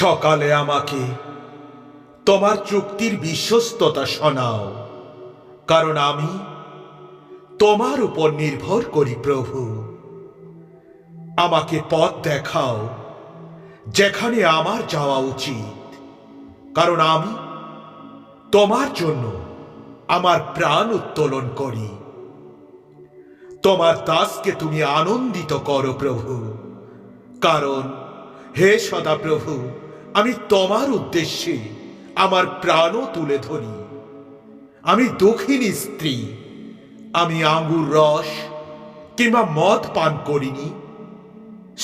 সকালে আমাকে তোমার চুক্তির বিশ্বস্ততা শোনাও, কারণ আমি তোমার উপর নির্ভর করি। প্রভু, আমাকে পথ দেখাও যেখানে আমার যাওয়া উচিত, কারণ আমি তোমার জন্য আমার প্রাণ উত্তোলন করি। তোমার দাসকে তুমি আনন্দিত করো প্রভু, কারণ হে সদাপ্রভু, আমি তোমার উদ্দেশ্যে আমার প্রাণও তুলে ধরি। আমি দুঃখিনী স্ত্রী, আমি আঙ্গুর রস কিংবা মদ পান করিনি।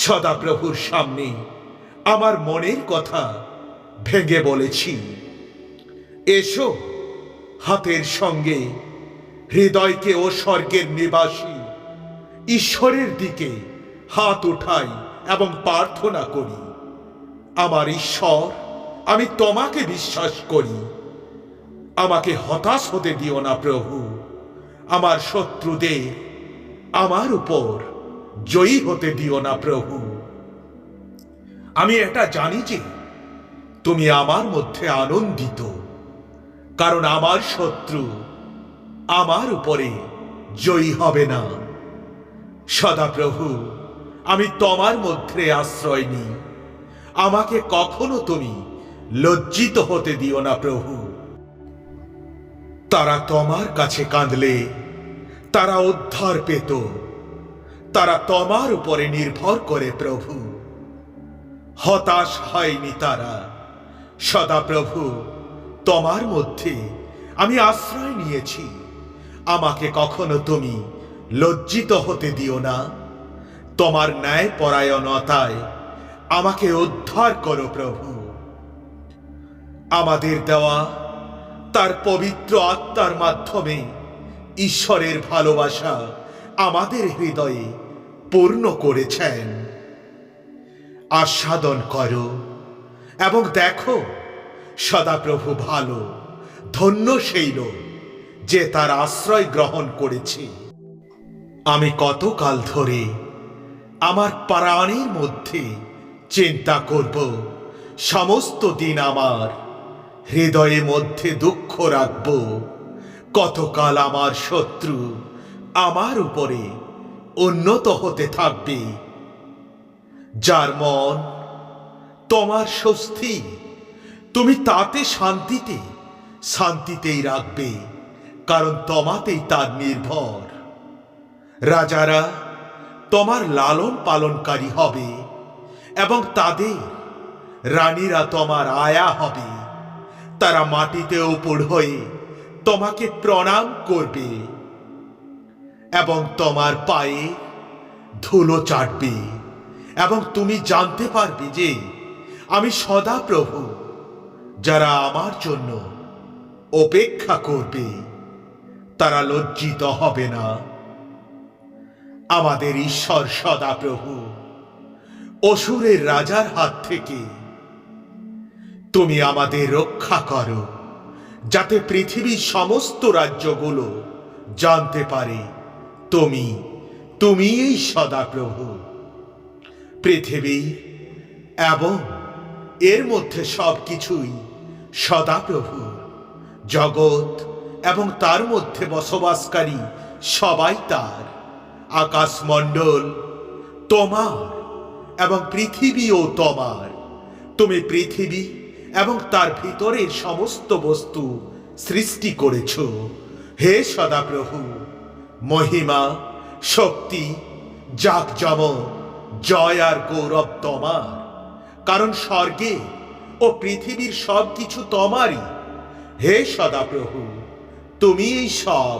সদাপ্রভুর সামনে আমার মনের কথা ভেঙে বলেছি। এসো, হাতের সঙ্গে হৃদয়কে ও স্বর্গের নিবাসী ঈশ্বরের দিকে হাত উঠাই এবং প্রার্থনা করি। আমার ঈশ্বর, আমি তোমাকে বিশ্বাস করি। আমাকে হতাশ হতে দিও না প্রভু। আমার শত্রুদের আমার উপর জয়ী হতে দিও না প্রভু। আমি এটা জানি যে তুমি আমার মধ্যে আনন্দিত, কারণ আমার শত্রু আমার উপরে জয়ী হবে না। সদাপ্রভু, আমি তোমার মধ্যে আশ্রয় নিই। আমাকে কখনো তুমি লজ্জিত হতে দিও না প্রভু। তারা তোমার কাছে কাঁদলে তারা উদ্ধার পেত। তারা তোমার উপরে নির্ভর করে প্রভু, হতাশ হয়নি তারা। সদাপ্রভু, তোমার মধ্যে আমি আশ্রয় নিয়েছি। আমাকে কখনো তুমি লজ্জিত হতে দিও না। তোমার ন্যায় পরায়ণতায় আমাকে উদ্ধার করো প্রভু। আমাদের দেওয়া তার পবিত্র আত্মার মাধ্যমে ঈশ্বরের ভালোবাসা আমাদের হৃদয়ে পূর্ণ করেছেন। আস্বাদন করো এবং দেখো, সদাপ্রভু ভালো। ধন্য সেই লোক যে তার আশ্রয় গ্রহণ করেছে। আমি কতকাল ধরে আমার প্রাণের মধ্যে চিন্তা করব। সমস্ত দিন আমার হৃদয়ের মধ্যে দুঃখ রাখব। কতকাল আমার শত্রু আমার উপরে উন্নত হতে থাকবে। যার মন তোমার স্বস্তি, তুমি তাতে শান্তিতেই রাখবে, কারণ তোমাতেই তার নির্ভর। রাজারা তোমার লালন পালনকারী হবে এবং তাদের রানীরা তোমার আয়া হবে। তারা মাটিতে উপর হয়ে তোমাকে প্রণাম করবে এবং তোমার পায়ে ধুলো চাটবে, এবং তুমি জানতে পারবে যে আমি সদাপ্রভু। যারা আমার জন্য অপেক্ষা করবে তারা লজ্জিত হবে না। আমাদের ঈশ্বর সদাপ্রভু, অসুরের রাজার হাত থেকে তুমি আমাদের রক্ষা করো, যাতে পৃথিবীর সমস্ত রাজ্যগুলো জানতে পারে তুমি এই সদাপ্রভু। পৃথিবী এবং এর মধ্যে সবকিছুই সদাপ্রভু। জগৎ এবং তার মধ্যে বসবাসকারী সবাই তার। আকাশমণ্ডল তোমার এবং পৃথিবীও তোমার। তুমি পৃথিবী এবং তার ভিতরের সমস্ত বস্তু সৃষ্টি করেছ। হে সদাপ্রভু, মহিমা, শক্তি, জাকজমক, জয় আর গৌরব তোমার, কারণ স্বর্গে ও পৃথিবীর সব কিছু তোমারই। হে সদাপ্রভু, তুমি এই সব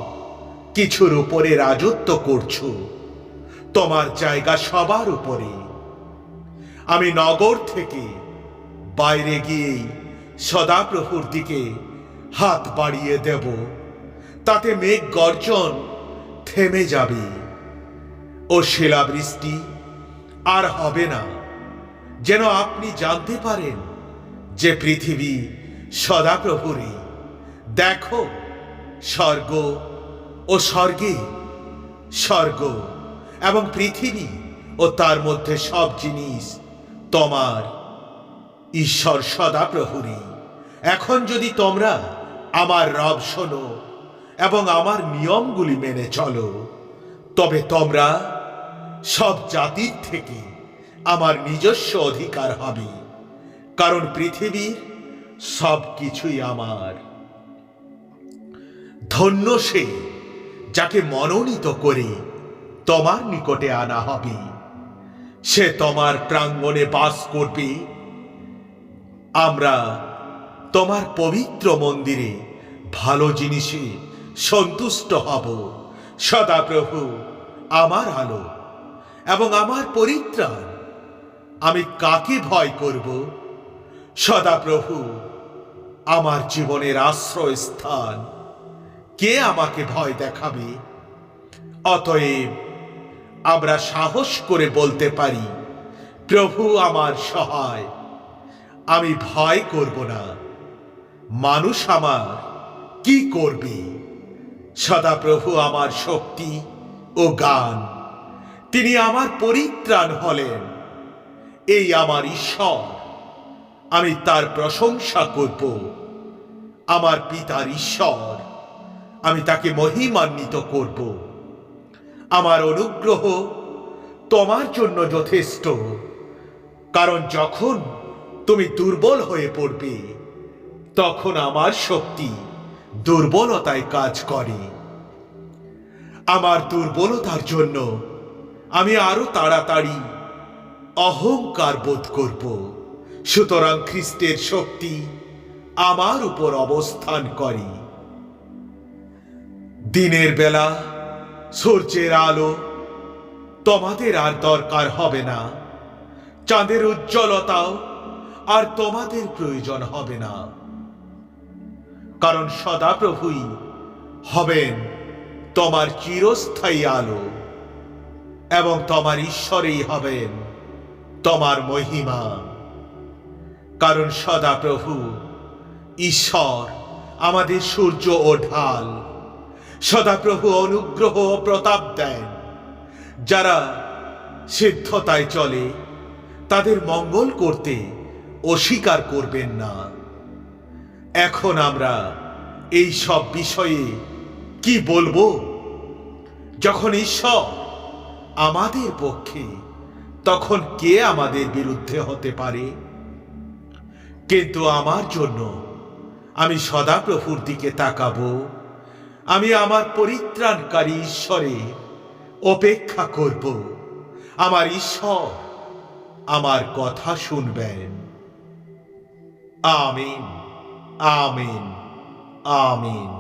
কিছুর উপরে রাজত্ব করছো। তোমার জায়গা সবার উপরে। আমি নগর থেকে বাইরে গিয়েই সদাপ্রভুর দিকে হাত বাড়িয়ে দেব। তাতে মেঘ গর্জন থেমে যাবে ও শিলাবৃষ্টি আর হবে না, যেন আপনি জানতে পারেন যে পৃথিবী সদাপ্রভুরই। দেখো, স্বর্গ ও স্বর্গ এবং পৃথিবী ও তার মধ্যে সব জিনিস তোমার। ঈশ্বর সদাপ্রভুরই, এখন যদি তোমরা আমার রব শোনো এবং আমার নিয়মগুলি মেনে চলো, তবে তোমরা সব জাতির থেকে আমার নিজস্ব অধিকার হবে, কারণ পৃথিবীর সব কিছুই আমার। ধন্য সে যাকে মনোনীত করে তোমার নিকটে আনা হবে, সে তোমার প্রাঙ্গণে বাস করবে। আমরা তোমার পবিত্র মন্দিরে ভালো জিনিসে সন্তুষ্ট হব। সদাপ্রভু আমার আলো এবং আমার পরিত্রাণ, আমি কাকে ভয় করব? সদাপ্রভু আমার জীবনের আশ্রয়স্থান, কে আমাকে ভয় দেখাবে? অতএব আমরা সাহস করে বলতে পারি, প্রভু আমার সহায়, আমি ভয় করব না। মানুষ আমার কি করবে? সদাপ্রভু আমার শক্তি ও গান, তিনি আমার পরিত্রাণ হলেন। এই আমার ঈশ্বর, আমি তার প্রশংসা করব। আমার পিতার ঈশ্বর, আমি তাকে মহিমান্বিত করব। আমার অনুগ্রহ তোমার জন্য যথেষ্ট, কারণ যখন তুমি দুর্বল হয়ে পড়বে, তখন আমার শক্তি দুর্বলতায় কাজ করে। আমার দুর্বলতার জন্য আমি আরো তাড়াতাড়ি অহংকার বোধ করব। সুতরাং খ্রিস্টের শক্তি আমার উপর অবস্থান করে। দিনের বেলা সূর্যের আলো তোমাদের আর দরকার হবে না, চাঁদের উজ্জ্বলতাও আর তোমাদের প্রয়োজন হবে না, কারণ সদাপ্রভুই হবেন তোমার চিরস্থায়ী আলো এবং তোমার ঈশ্বরেই হবেন তোমার মহিমা। কারণ সদাপ্রভু ঈশ্বর আমাদের সূর্য ও ঢাল। সদাপ্রভু অনুগ্রহ ও প্রতাপ দেন। যারা সিদ্ধতায় চলে তাদের মঙ্গল করতে অস্বীকার করবেন না। এখন আমরা এই সব বিষয়ে কি বলবো? যখন ঈশ্বর আমাদের পক্ষে, তখন কে আমাদের বিরুদ্ধে হতে পারে? কিন্তু আমার জন্য আমি সদাপ্রভুর দিকে তাকাবো। আমি আমার পরিত্রাণকারী ঈশ্বরে অপেক্ষা করব। আমার ঈশ্বর আমার কথা শুনবেন। আমিন, আমিন, আমিন।